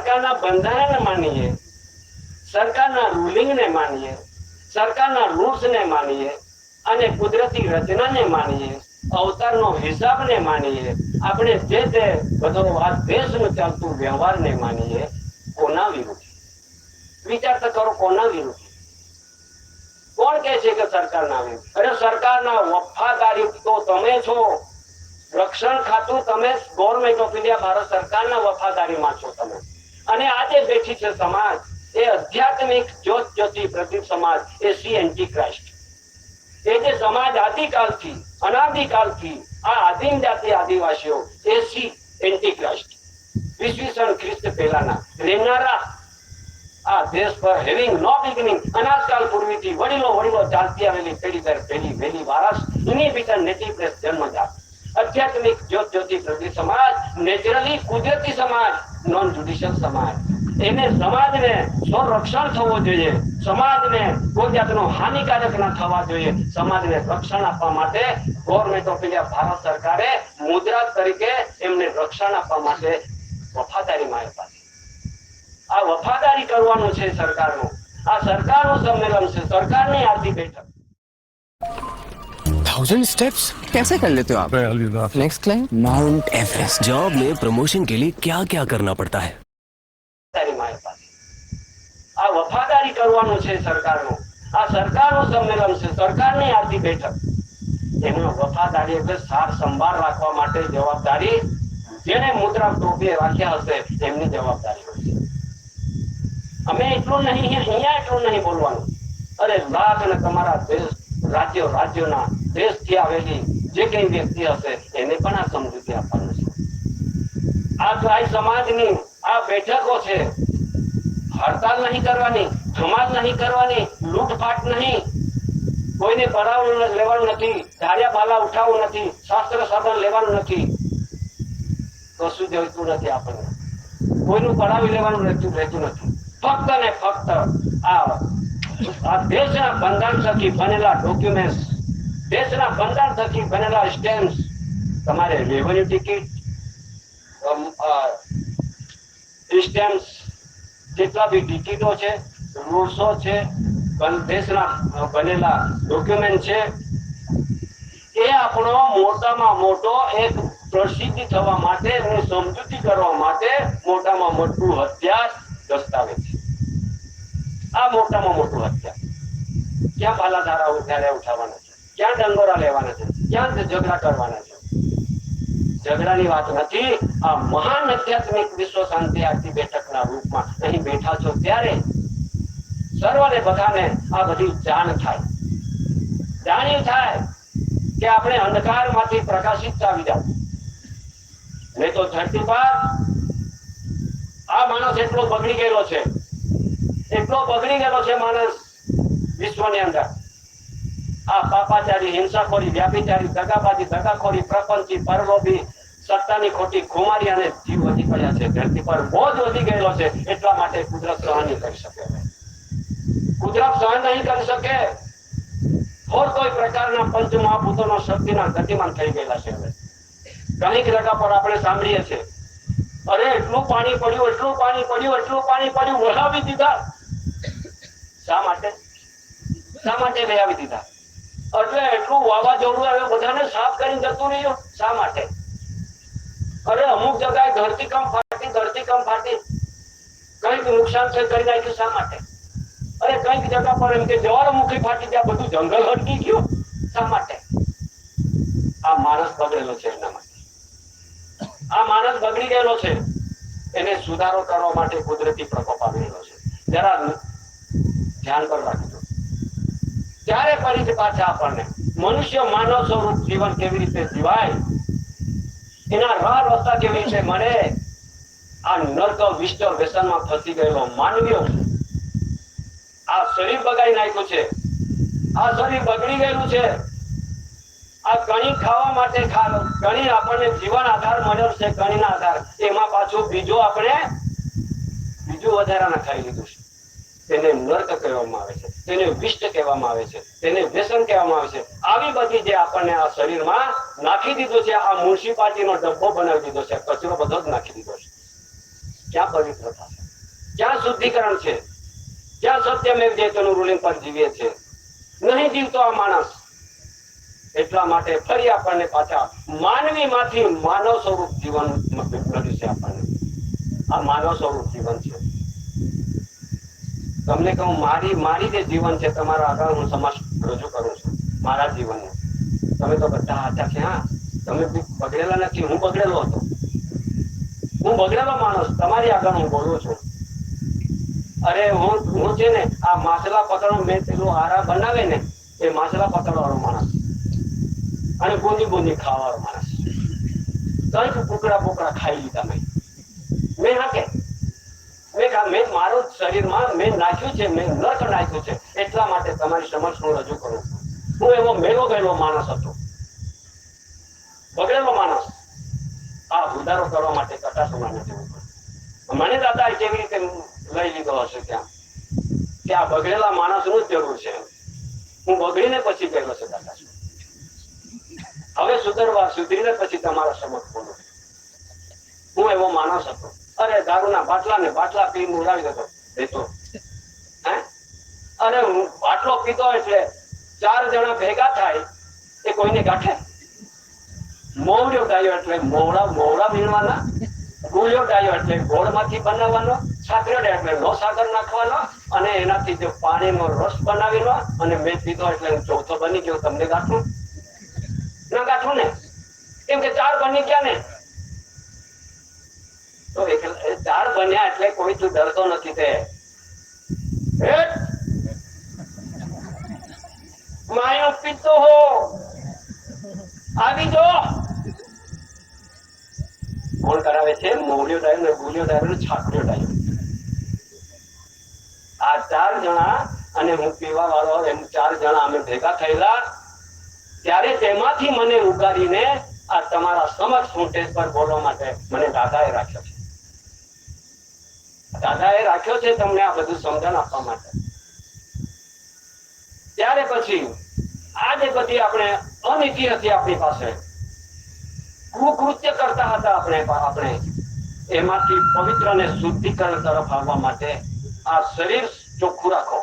સરકારના બંધારણને માનીએ, સરકારના રૂલિંગને માનીએ, સરકારના રૂલ્સને માનીએ અને કુદરતી રચનાને માનીએ, અવતારનો હિસાબને માનીએ, આપણે જે તે બધો આ દેશમાં ચાલતું વ્યવહારને માનીએ, કોના વિરુદ્ધ? વિચાર તો કરો, કોના વિરુદ્ધ? કોણ કહે છે કે સરકારના વિરુદ્ધ? અરે સરકારના વફાદારી તો તમે છો. રક્ષણ ખાતું તમે, ગવર્મેન્ટ ઓફ ઇન્ડિયા, ભારત સરકારના વફાદારીમાં છો તમે. અને આજે બેઠી છે સમાજ, એ આધ્યાત્મિક જ્યોત જ્યોતિ પ્રદીપ સમાજ, એ સી એન્ટી ક્રાઇસ્ટ. એ જે સમાજ આદિકાલથી, અનાદિકાલથી આ આદિમ જાતિ આદિવાસીઓ, એ સી એન્ટી ક્રાઇસ્ટ, ઈસવીસન ખ્રિસ્ત પહેલાના રહેનારા આ દેશ પર હેવિંગ નો બિગિનિંગ, અનાજકાલ પૂર્વીથી વડીલો ચાલતી આવેલી પેઢી દર પેઢી વહેલી વારસ, ઇનહિબિટર નેટિવ પ્લેસ જન્મજાત આધ્યાત્મિક જ્યોત જ્યોતિ પ્રદીપ સમાજ, નેચરલી કુદરતી સમાજ, નોન જ્યુડિશિયલ સમાજ. એને સમાજને સંરક્ષણ થવું જોઈએ, સમાજને કોઈ જાતનો હાનિકારક ના થવા જોઈએ. સમાજને રક્ષણ આપવા માટે ગવર્મેન્ટ ઓફ ઇન્ડિયા, ભારત સરકારે મુદ્રા તરીકે એમને રક્ષણ આપવા માટે વફાદારીમાં આપ્યા છે. આ વફાદારી કરવાનું છે સરકારનું. આ સરકારનું સંમેલન છે, સરકારની આરતી બેઠક. 1000 स्टेप्स कैसे कर लेते हो आप? Next climb mount Everest. Job में प्रमोशन के लिए क्या क्या करना पड़ता है? આ વફાદારી કરવાનું છે સરકારનું. આ સરકારનું સંમેલન છે, સરકારની આરતી બેઠક. એમનો વફાદારી એટલે સાર સંભાળ રાખવા માટે જવાબદારી જેને મુદ્રા ટોપીએ રાખ્યા હશે એમની જવાબદારી હોય છે. અમે એટલું નહીં, અહીંયા એટલું નહીં બોલવાનું. અરે લાખ અને તમારા દેશ, રાજ્યોના દેશથી આવેલી જે કઈ વ્યક્તિ હશે એને પણ આ સમજૂતી આપવાનું છે. આ ગાય સમાજની આ બેઠકો છે. હડતાલ નહીં કરવાની, ધમાલ નહીં કરવાની, લૂંટફાટ નહીં, કોઈને પડાવવાનું લેવાનું નથી, ધાર્યા બાલા ઉઠાવવું નથી, શાસ્ત્ર સાધન લેવાનું નથી, કશું જોઈતું નથી આપણને. કોઈનું પડાવી લેવાનું રહેતું નથી. ફક્ત ને ફક્ત આ દેશના બંધારણ થકી બનેલા ડોક્યુમેન્ટ, દેશના બંધારણ થકી બનેલા સ્ટેમ્પ, તમારે રેવન્યુ ટિકિટ, સ્ટેમ્પ, જેટલા બી ટિકિટો છે, રૂલ્સો છે, દેશના બનેલા ડોક્યુમેન્ટ છે, એ આપણો મોટામાં મોટો એક પ્રસિદ્ધિ થવા માટે, એની સમજૂતી કરવા માટે મોટામાં મોટું હથિયાર દસ્તાવેજ છે. આ મોટામાં મોટું હથિયાર. ક્યાં ભાલાધારા ત્યારે ઉઠાવવાના છે, ક્યાં ડંગોરા લેવાના છે, ક્યાં ઝઘડા કરવાના છે? ઝઘડાની વાત નથી. આ મહાન આધ્યાત્મિક વિશ્વ શાંતિ આરતી બેઠકના રૂપમાં અહીં બેઠા છો ત્યારે સર્વને બધાને આ બધી જાણ થાય, જાણી થાય કે આપણે અંધકારમાંથી પ્રકાશિત આવી જાવ. નહીં તો ધરતી પર આ માણસ એટલો બગડી ગયેલો છે, એટલો બગડી ગયેલો છે માણસ વિશ્વની અંદર. આ પાપાચારી, હિંસાખોરી, વ્યાપિચારી, દગાબાજી, દગાખોરી, પ્રપંચી, પરલોભી, સત્તાની ખોટી ખુમારી અને જીવ વધી પડ્યા છે. ધરતી પર બોજ વધી ગયેલો છે. એટલા માટે કુદરત સહન નહીં કરી શકે. કુદરત સહન નહીં કરી શકે. ઓર કોઈ પ્રકારના પંચ મહાભૂતોનો શક્તિના ગતિમાન થઈ ગયેલા છે. હવે ઘણી જગ્યા પર આપણે સાંભળીએ છીએ, અરે એટલું પાણી પડ્યું, એટલું પાણી પડ્યું, એટલું પાણી પડ્યું, વહાવી દીધા. શા માટે? શા માટે વહાવી દીધા? એટલે એટલું વાવાઝોડું આવ્યું, બધાને સાફ કરીને જતું રહ્યું. શા માટે? અરે અમુક જગ્યાએ ધરતીકંપ ફાટી કઈક નુકસાન છે કરી નાખ્યું. શા માટે? અરે કઈક જગ્યા પર એમ કે જ્વાળામુખી ફાટી ગયા, બધું જંગલ હટકી ગયું. શા માટે? આ માણસ બગડેલો છે. એના માટે આ માણસ બગડી ગયેલો છે. એને સુધારો કરવા માટે કુદરતી પ્રકોપ આવેલો છે. જરા ધ્યાન પર રાખજો. ત્યારે ફરીથી પાછા આપણને મનુષ્ય માનવ સ્વરૂપ જીવન કેવી રીતે જીવાય, એના રાહ રસ્તા કેવી રીતે મળે, આ નર્ક વિષ્ટ વ્યસનમાં ફસી ગયેલો માનવીઓ આ શરીર બગાડી નાખ્યું છે. આ શરીર બગડી ગયેલું છે. આ કણી ખાવા માટે કણી આપણને જીવન આધાર મળ્યો છે. કણીના આધાર એમાં પાછું બીજું વધારાના ખાઈ લીધું છે. તેને નર્ક કહેવામાં આવે છે, તેને વિષ્ટ કહેવામાં આવે છે, તેને વ્યસન કહેવામાં આવે છે. આવી બધી જે આપણને આ શરીરમાં નાખી દીધું છે, આ મ્યુનિસિપાલિટીનો ડબ્બો બનાવી દીધો છે, કચરો બધો જ નાખી દીધો છે. ક્યાં પવિત્રતા છે, ક્યાં શુદ્ધિકરણ છે, ક્યાં સત્યમેવ જયતેનું રૂલિંગ પર જીવીએ છે? નહીં જીવતો આ માણસ. એટલા માટે ફરી આપણને પાછા માનવી માંથી માનવ સ્વરૂપ જીવન મળ્યું છે. આપણને આ માનવ સ્વરૂપ જીવન છે. તમને કહું, મારી જે જીવન છે તમારા આગળ હું સમક્ષ રજૂ કરું છું. મારા જીવનનું તમે તો બધા હતા છે. હા, તમે બગડેલા નથી. હું બગડેલો હતો. હું બગડેલો માણસ તમારી આગળ હું બોલું છું. અરે હું છે ને આ માછલા પકડો, મેં પેલું હારા બનાવે ને એ માછલા પકડવા વાળો માણસ અને બુંદી ખાવાળો માણસ. કંઈક કુકડા ખાઈ લીધા મેં હાકે મેં મારું શરીરમાં મેં નાખ્યું છે, મેં નર્ક નાખ્યું છે. એટલા માટે તમારી સમક્ષ હું રજૂ કરું છું. હું એવો મેલો ગયેલો માણસ હતો, બગડેલો માણસ. આ ઉધારો કરવા માટે કટાસમાં નથી જવું. મને દાદા કેવી રીતે લઈ લીધો હશે ત્યાં કે આ બગડેલા માણસનું જ જરૂર છે. હું બગડીને પછી ગયેલો છે દાદા. હવે સુધરીને પછી તમારા સમક્ષ બોલું. હું એવો માણસ હતો. અરે દારૂના બાટલા પી ઉડાવી દેતો. અરે હું બાટલો પીતો એટલે 4 જણા ભેગા થાય એ કોઈને ગાંઠે. મોવડ્યો ડાયો એટલે મોવડા વીણવાના. ગુલિયો ડાયો એટલે ગોળમાંથી બનાવવાનો. સાકરિયો ડાયો એટલે નો સાકર નાખવાનો અને એનાથી જો પાણીનો રસ બનાવીનો. અને મેં પીધો એટલે ચોથો બની ગયો. તમને ગાંઠું ના ગાંઠું ને? કેમ કે 4 બની ગયા ને. તો 4 બન્યા એટલે કોઈ તું ડરતો નથી. તે માયો પીતો હો આવી જો. કોણ કરાવે છે? મોવડિયો ડાયો ને ગુલિયો ડાયો ને છાકરિયો ડાયો. આ 4 જણા અને હું પીવા વાળો એમ 4 જણા અમે ભેગા થયેલા. ત્યારે તેમાંથી મને ઉગારીને આ તમારા સમક્ષ હું સ્ટેજ પર બોલવા માટે મને દાદાએ રાખ્યો છે. દાદાએ રાખ્યો છે તમને આ બધું સમજણ આપવા માટે. ત્યારે પછી આ જે બધી આપણે અનીતિ હતી આપણી પાસે, કુકૃત્ય કરતા હતા આપણે એમાંથી પવિત્ર અને શુદ્ધિકરણ તરફ આવવા માટે આ શરીર ચોખ્ખું રાખો.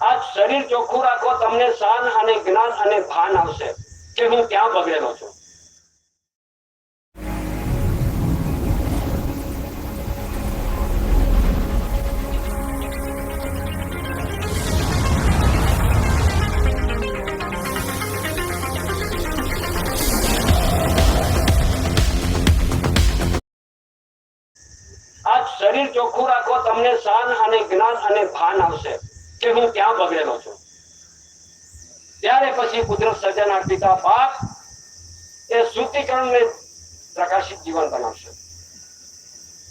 આ શરીર ચોખ્ખું રાખો. તમને શાન અને જ્ઞાન અને ભાન આવશે કે હું ક્યાં બગડેલો છું. આ શરીર ચોખ્ખું રાખો. તમને શાન અને જ્ઞાન અને ભાન આવશે કે હું ક્યાં બગડેલો છું. ત્યારે પછી કુદરત સર્જનહાર પિતા બાપ એ શુદ્ધિકરણને પ્રકાશિત જીવન બનાવશે.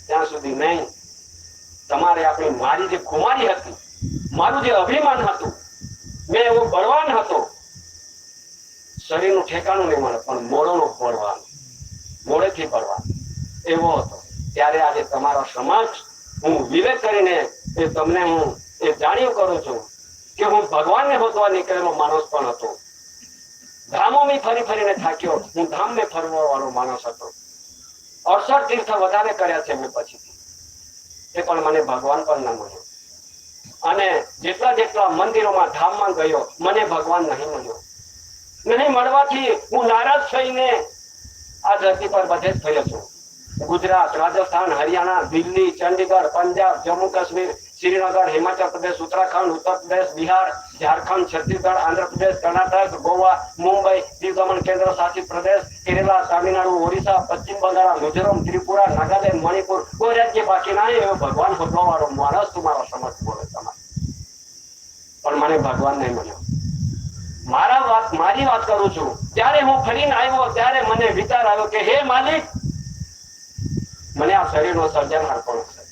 ત્યાં સુધી નહીં. તમારે મારી જે કુમારી હતી, મારું જે અભિમાન હતું, મેં એવો બળવાન હતો. શરીરનું ઠેકાણું નહીં મળે પણ મોડોનો બળવાન, મોડેથી બળવાન એવો હતો. ત્યારે આજે તમારા સમક્ષ હું વિવેક કરીને એ તમને હું એ જાણ્યું કરું છું કે હું ભગવાનને હોતવા નીકળેલો માણસ પણ હતો. ધામોમાં ફરીને થાક્યો. હું ધામને ફરવા વાળો માણસ હતો. 68 તીર્થ વધારે કર્યા છે મેં પછીથી. એ પણ મને ભગવાન પણ ના મળ્યો. અને જેટલા મંદિરોમાં ધામમાં ગયો મને ભગવાન નહીં મળ્યો. નહીં મળવાથી હું નારાજ થઈને આ ધરતી પર બધે જ થયો છું. ગુજરાત, રાજસ્થાન, હરિયાણા, દિલ્હી, ચંડીગઢ, પંજાબ, જમ્મુ કાશ્મીર, શ્રીનગર, હિમાચલ પ્રદેશ, ઉત્તરાખંડ, ઉત્તર પ્રદેશ, બિહાર, ઝારખંડ, છત્તીસગઢ, આંધ્રપ્રદેશ, કર્ણાટક, ગોવા, મુંબઈ, દીવ દમણ કેન્દ્ર શાસિત પ્રદેશ, કેરલા, તામિલનાડુ, ઓડિશા, પશ્ચિમ બંગાળ, મિઝોરમ, ત્રિપુરા, નાગાલેન્ડ, મણિપુર, કોઈ રાજ્ય બાકી ના એવો ભગવાન હોદવા વાળો માણસ તમારો સમજ બોલે તમારે. પણ મને ભગવાન નહીં મળ્યો. મારી વાત કરું છું. ત્યારે હું ફરીને આવ્યો ત્યારે મને વિચાર આવ્યો કે હે માલિક, મને આ શરીરનો સર્જનહાર કોણ છે?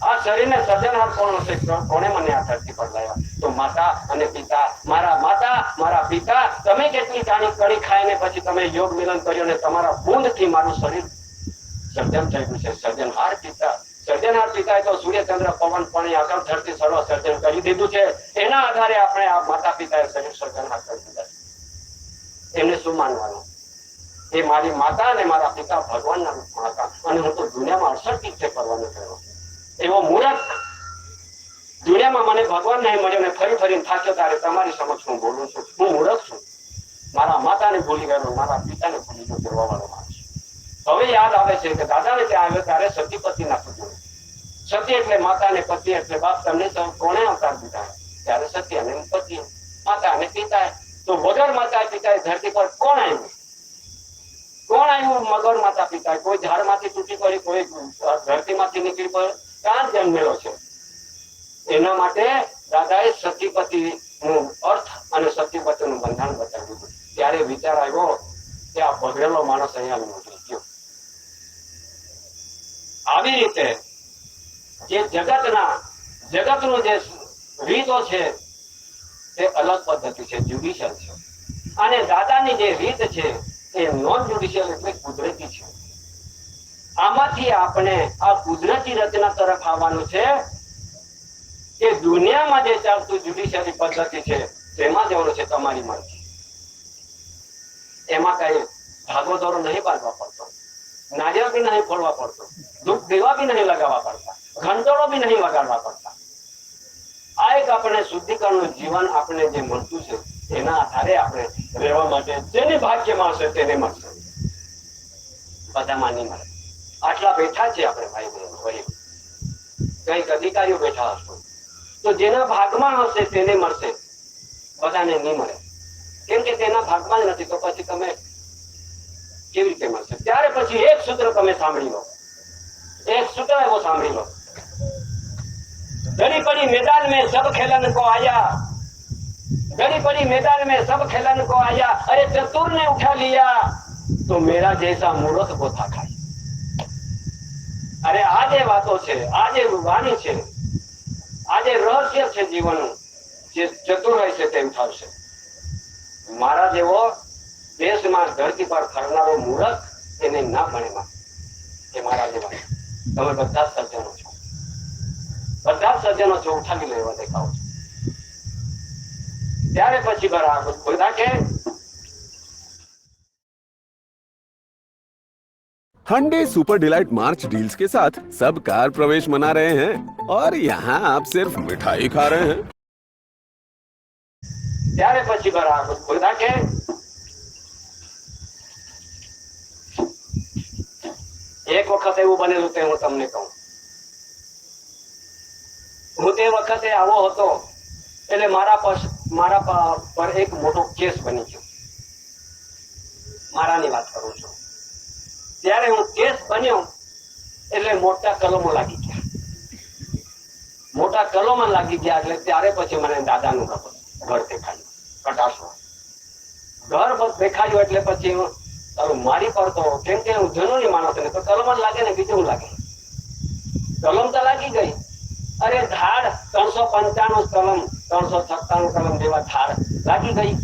આ શરીરને સર્જનહાર કોણ છે? કોણે મને આ ધરતી પર લાવ્યા? તો માતા અને પિતા. મારા માતા, મારા પિતા. તમે કેટલી કણી ખાઈને પછી તમે યોગ મિલન કર્યો ને તમારા બુંદથી મારું શરીર સર્જન થયું છે. સર્જનહાર પિતાએ તો સૂર્ય, ચંદ્ર, પવન, પાણી, આકાશ, ધરતી સર્વ સર્જન કરી દીધું છે. એના આધારે આપણે આ માતા પિતાએ શરીર સર્જનહાર કરી દીધા. એમને શું માનવાનું? એ મારી માતા અને મારા પિતા ભગવાનના રૂપમાં હતા, અને હું તો દુનિયામાં 68 તીર્થે ફરવાનું થયો. એવો મૂર્ખ દુનિયામાં મને ભગવાન નહીં મળ્યો ને ફરી ફરીને થાક્યો ત્યારે તમારી સમક્ષ હું બોલું છું. હું મૂર્ખ છું. મારા માતાને ભૂલી ગયો, મારા પિતાને ભૂલી ગયો, કહેવા વાળો માણસ. હવે યાદ આવે છે કે દાદાને ત્યાં આવ્યો ત્યારે સતી ના પૂજ્યું. સતી એટલે માતા ને પતિ એટલે બાપ. તમને કોણે અવતાર દીધા? ત્યારે સતી અને પતિ, માતા અને પિતા. તો વગર માતા પિતા ધરતી પર કોણ આવ્યું? કોણ આવ્યું મગર માતા પિતા? કોઈ ઝાડમાંથી તૂટી પડી, કોઈ ધરતીમાંથી નીકળી પડી, ક્યાં જન્મેલો છે? એના માટે દાદાએ સતીપતિ નું અર્થ અને સતીપતિ નું બંધારણ બતાવ્યું. ત્યારે વિચાર આવ્યો કે આ બગડેલો માણસ અહીંયા નીકળી ગયો. આવી રીતે જે જગતનું જે રીતો છે તે અલગ પદ્ધતિ છે, જ્યુડિશિયલ છે. અને દાદાની જે રીત છે એ નોન જ્યુડિશિયલ એટલે કુદરતી છે. આમાંથી આપણે આ કુદરતી રચના તરફ આવવાનું છે કે દુનિયામાં જે ચાલતું જ્યુડિશિયલી પદ્ધતિ છે તેમાં જવાનું છે. તમારી મરજી. એમાં કઈ ભાગોદોરો નહીં બાંધવા પડતો, નારિયેળ બી નહીં ફોડવા પડતો, દુઃખ દેવા બી નહીં લગાવવા પડતા, ઘંટોળો બી નહીં વગાડવા પડતા. આ એક આપણે શુદ્ધિકરણનું જીવન આપણે જે મળતું છે એના આધારે આપણે રહેવા માટે જેને ભાગ્યમાં હશે તેને મળશે. બધામાં નહીં મળે. આટલા બેઠા છે આપણે ભાઈ બહેનો, વડીલ કઈક અધિકારીઓ બેઠા હશો, તો જેના ભાગમાં હશે તેને મળશે, બધાને નહીં મળે. કેમ કે તેના ભાગમાં જ નથી, તો પછી તમે કેવી રીતે મળશે? ત્યારે પછી એક સૂત્ર તમે સાંભળી લો, એક સૂત્ર એવો સાંભળી લો. घड़ी पड़ी मैदान में सब खेलन को आया, घड़ी पड़ी मैदान में सब खेलन को आया, अरे चतुर ने उठा लिया तो मेरा जैसा मूर्ख को था खाई. अरे આ જે વાતો છે, આ જે વાણી છે, આ જે રહસ્ય છે જીવનનું, જે ચતુર હોય છે તે ઉઠાવશે. મારા જેવો દેશમાં ધરતી પર ફરનારો મૂર્ખ એને ના ભણે કે મારા જેવા. તમે બધા જ સજ્જનો છો, બધા જ સજ્જનો છો, ઉઠાવી લેવા દેખાવ છો. ત્યારે પછી બરાબર બધા કે Hyundai सुपर डिलाइट मार्च डील्स के साथ सब कार प्रवेश मना रहे हैं और यहाँ आप सिर्फ मिठाई खा रहे हैं. ત્યારે પછી બરાબર બધા કે એક વખત એવું બનેલું તે હું તમને કહું. હું તે વખતે આવો હતો એટલે મારા પર એક મોટો કેસ બની ગયો. મારાની વાત કરું છું. ત્યારે હું કેસ બન્યો એટલે મોટા કલમો લાગી ગયા. મોટા કલમો લાગી ગયા એટલે ત્યારે પછી મને દાદાનું ઘર દેખાયું. કટાશમાં ઘર બસ દેખાયું એટલે પછી મારી પર તો કેમ કે હું જનોની માણસ ને તો કલમ જ લાગે ને, બીજું લાગે. કલમ તો લાગી ગઈ. અરે ધાડ 395 કલમ 397 કલમ જેવા ધાડ લાગી ગઈ.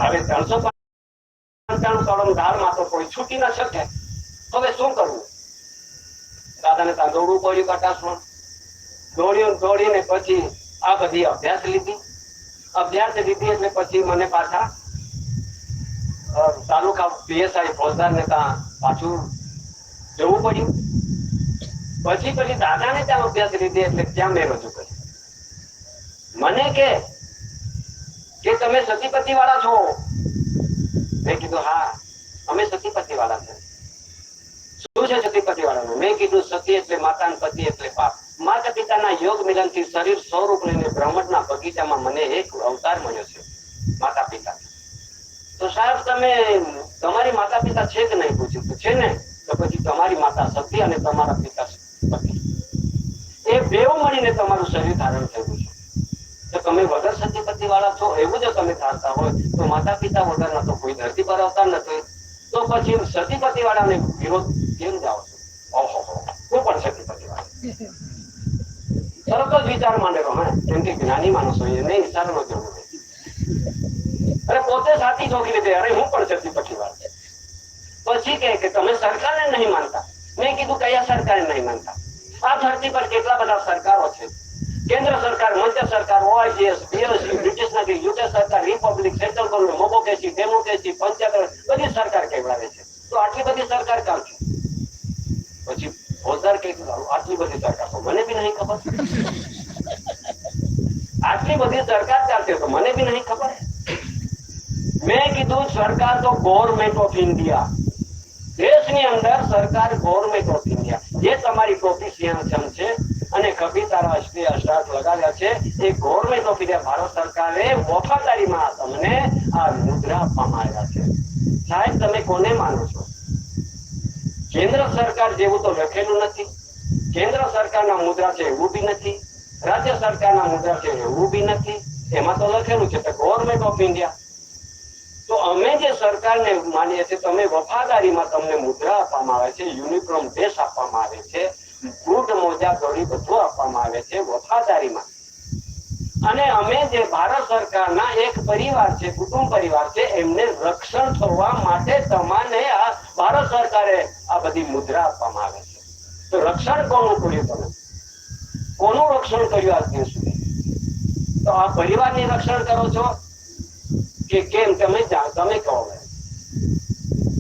હવે 395 કલમ ધાડમાં તો કોઈ છૂટી ના શકે. હવે શું કરવું? દાદાને ત્યાં દોડવું પડ્યું કટાશમાં. દોડીને પછી આ બધી અભ્યાસ લીધી એટલે પછી મને પાછા તાલુકા પીએસઆઈ ફોજદાર ને ત્યાં પાછું જવું પડ્યું. પછી દાદાને ત્યાં અભ્યાસ લીધી એટલે ત્યાં મેં રજૂ કરી. મને કે તમે સતીપતિ વાળા છો? મેં કીધું હા અમે સતીપતિ વાળા છે. શું છે સતીપતિ વાળાનું? મેં કીધું સતી એટલે માતા અને પતિ એટલે પાપ. માતા પિતાના યોગ મિલન થી શરીર સ્વરૂપ લઈને બ્રહ્મના બગીચામાં મને એક અવતાર મળ્યો છે, માતા પિતા. તો સાહેબ તમે તમારી માતા પિતા છે કે નહીં? પૂછ્યું. તો છે ને. તો પછી તમારી માતા સતી અને તમારા પિતા પતિ, એ બેઉ મળીને તમારું શરીર ધારણ થયું છે. તો તમે વગર સતીપતિ વાળા છો એવું જો તમે ધારતા હોય તો માતા પિતા વગરના તો કોઈ ધરતી પર અવતાર નથી. તો પછી સતીપતિ વાળાને વિરોધ કેમ જાઓ છો? ઓહો, હું પણ સતીપતિ વાળા. તરત જ વિચાર માંડેલો. કેમ કે જ્ઞાની માણસો નહીં વિચારનો જવું. અરે પોતે સાથી ચોકી લીધે. અરે હું પણ સતીપતિ વાળા. પછી કે તમે સરકારને નહીં માનતા. મેં કીધું કયા સરકારને નહીં માનતા? આ ધરતી પર કેટલા બધા સરકારો છે, કેન્દ્ર સરકાર, મધ્ય સરકાર, ઓઆઈજીએસ, બીએસસી, બ્રિટિશ નાગરિક, યુકે સરકાર, republic, central government, mobocracy, democracy, panchayat, બધી સરકાર કહેવાય છે. તો આટલી બધી સરકાર કામ છે. પછી ફોજદાર કે આટલી બધી સરકાર તો મને બી નહીં ખબર. આટલી બધી સરકાર ચાલતી તો મને બી નહીં ખબર. મેં કીધું સરકાર તો ગવર્મેન્ટ ઓફ ઇન્ડિયા, દેશની અંદર સરકાર ગવર્મેન્ટ ઓફ ઇન્ડિયા. જે તમારી ટોપી સિંહાસન છે અને કભી તારા રાષ્ટ્રીય અષ્ટાક લગાવ્યા છે એ ગવર્મેન્ટ ઓફ ઇન્ડિયા, ભારત સરકારે વફાદારીમાં તમને આ મુદ્રા આપવામાં આવ્યા છે. સાહેબ તમે કોને માનો છો? કેન્દ્ર સરકાર જેવું તો લખેલું નથી. કેન્દ્ર સરકારના મુદ્રા છે એવું બી નથી, રાજ્ય સરકારના મુદ્રા છે એવું બી નથી. એમાં તો લખેલું છે ગવર્મેન્ટ ઓફ ઇન્ડિયા. તો અમે જે સરકારને માનીએ છીએ, તમે વફાદારીમાં તમને મુદ્રા આપવામાં આવે છે, યુનિફોર્મ ડ્રેસ આપવામાં આવે છે, બૂટ મોજા દોરી બધું આપવામાં આવે છે વફાદારીમાં. અને અમે જે ભારત સરકારના એક પરિવાર છે, કુટુંબ પરિવાર છે, એમને રક્ષણ થવા માટે તમને આ ભારત સરકારે આ બધી મુદ્રા આપવામાં આવે છે. તો રક્ષણ કોનું કર્યું? તમે કોનું રક્ષણ કર્યું આજ દિન સુધી? તો આ પરિવારની રક્ષણ કરો છો કે કેમ? તમે કહો.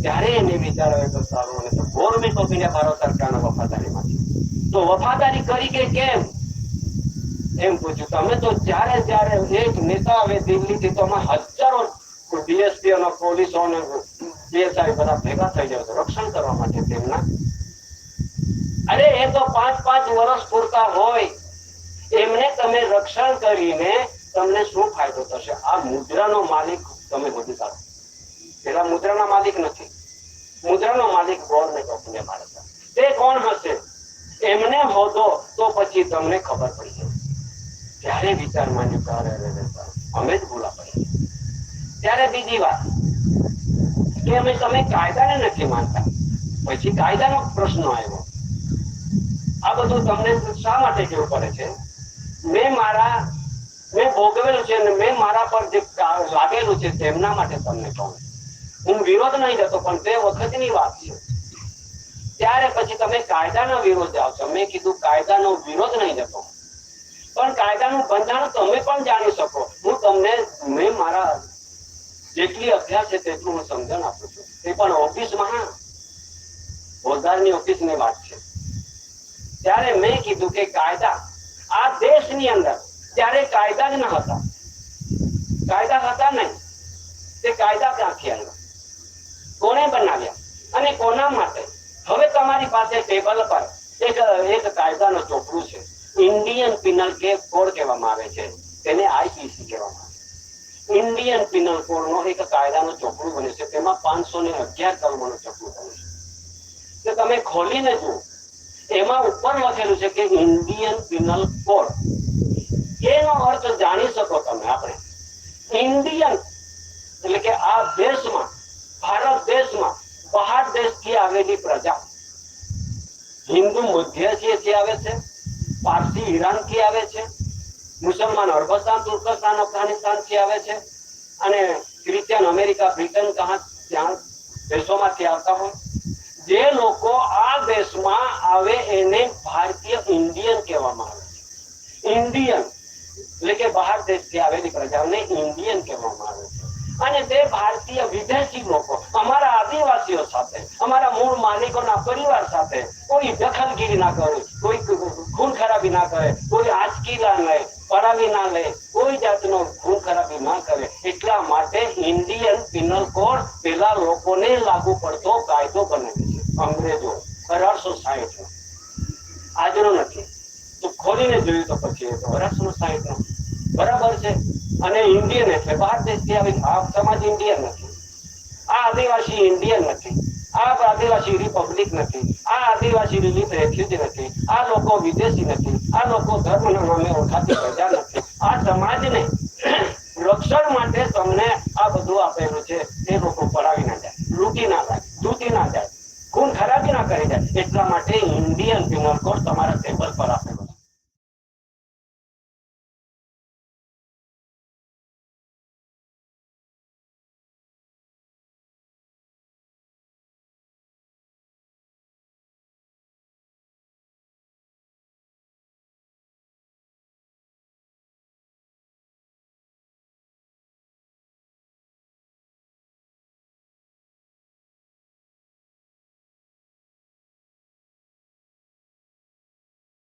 ત્યારે એને વિચારો તો સારું. અને ગવર્મેન્ટ ઓફ ઇન્ડિયા ભારત સરકારના વફાદારીમાં છે, તો વફાદારી કરી કે કેમ એમ પૂછ્યું. તમે તો જ્યારે એક નેતા આવે દિલ્હીથી, તો હજારો ડીએસપી અને પોલીસો અને પીએસઆઈ બધા ભેગા થઈ જાય રક્ષણ કરવા માટે તેમના. અરે એ તો 5-5 વર્ષ પૂરતા હોય. એમને તમે રક્ષણ કરીને તમને શું ફાયદો થશે? આ મુદ્રાનો માલિક તમે બધી કાઢો. પેલા મુદ્રાના માલિક નથી. મુદ્રાનો માલિક ગવર્મેન્ટ ઓફ ઇન્ડિયા ભારત. તે કોણ હશે? એમને હોદો તો પછી તમને ખબર પડી જાય. ત્યારે વિચાર માંડ્યું અમે જ ભૂલા પડી. ત્યારે બીજી વાત કે અમે તમે કાયદાને નથી માનતા. પછી કાયદાનો પ્રશ્ન આવ્યો. આ બધું તમને શા માટે કેવું પડે છે? મેં ભોગવેલું છે અને મેં મારા પર જે લાગેલું છે તેમના માટે તમને કહું. હું વિરોધ નહીં જતો, પણ તે વખતની વાત છે. ત્યારે પછી તમે કાયદાના વિરોધ જાઓ છો. મેં કીધું કાયદાનો વિરોધ નહીં જતો, પણ કાયદાનું બંધારણ તમે પણ જાણી શકો. હું તમને મેં મારા જેટલી અભ્યાસ છે તેટલું હું સમજણ આપું છું. તે પણ ઓફિસમાં, ફોજદારની ઓફિસની વાત છે. ત્યારે મેં કીધું કે કાયદા આ દેશની અંદર ત્યારે કાયદા જ ન હતા. કાયદા હતા નહીં. તે કાયદા ક્યાંથી આવ્યા? કોને બનાવ્યા અને કોના માટે? હવે તમારી પાસે ટેબલ પર એક કાયદાનો ચોપડું છે. ઇન્ડિયન પિનલ કોડ કહેવામાં આવે છે, તેને આઈપીસી કહેવામાં આવે છે. ઇન્ડિયન પિનલ કોડનો એક કાયદાનો ચોપડું બને છે. તેમાં 511 કલમોનું ચોપડું બને છે. તો તમે ખોલીને જુઓ, એમાં ઉપર લખેલું છે કે ઇન્ડિયન પિનલ કોડ. એનો અર્થ જાણી શકો તમે. આપણે ઇન્ડિયન એટલે કે આ દેશમાં, ભારત દેશમાં બહાર દેશથી આવેલી પ્રજા, હિન્દુ મધ્ય એશિયાથી આવે છે, પારસી ઈરાનથી આવે છે, મુસલમાન અરબસ્તાન, તુર્કસ્તાન, અફઘાનિસ્તાનથી આવે છે, અને ક્રિશ્ચિયન અમેરિકા, બ્રિટન ત્યાં દેશોમાંથી આવતા હોય. જે લોકો આ દેશમાં આવે એને ભારતીય ઇન્ડિયન કહેવામાં આવે છે. ઇન્ડિયન એટલે કે બહાર દેશથી આવેલી પ્રજાને ઇન્ડિયન કહેવામાં આવે છે. અને તે ભારતીય વિદેશી લોકો અમારા આદિવાસીઓ સાથે, અમારા મૂળ માલિકોના પરિવાર સાથે કોઈ દખલગીરી ના કરે, કોઈ ખૂન ખરાબી ના કરે, કોઈ આંચકી ના લે, પડાવી ના લે, કોઈ જાતનો ખૂન ખરાબી ના કરે. એટલા માટે ઇન્ડિયન પિનલ કોડ પેલા લોકોને લાગુ પડતો કાયદો બને છે. અંગ્રેજો 1860 નો, આજનો નથી. તો ખોલીને જોયું તો પછી 1860 નો બરાબર છે. અને ઇન્ડિયન એટલે બહાર દેશથી આવી. આ સમાજ ઇન્ડિયન નથી, આ આદિવાસી ઇન્ડિયન નથી, આ આદિવાસી રિપબ્લિક નથી, આ આદિવાસી રિલીફ રેફ્યુજી નથી, આ લોકો વિદેશી નથી, આ લોકો ધર્મના નામે ઓળખાતી પ્રજા નથી. આ સમાજને રક્ષણ માટે તમને આ બધું આપેલું છે. તે લોકો પડાવી ના જાય, લૂંટી ના જાય, તૂટી ના જાય, ખૂન ખરાબી ના કરી જાય. એટલા માટે ઇન્ડિયન પિનલ કોડ તમારા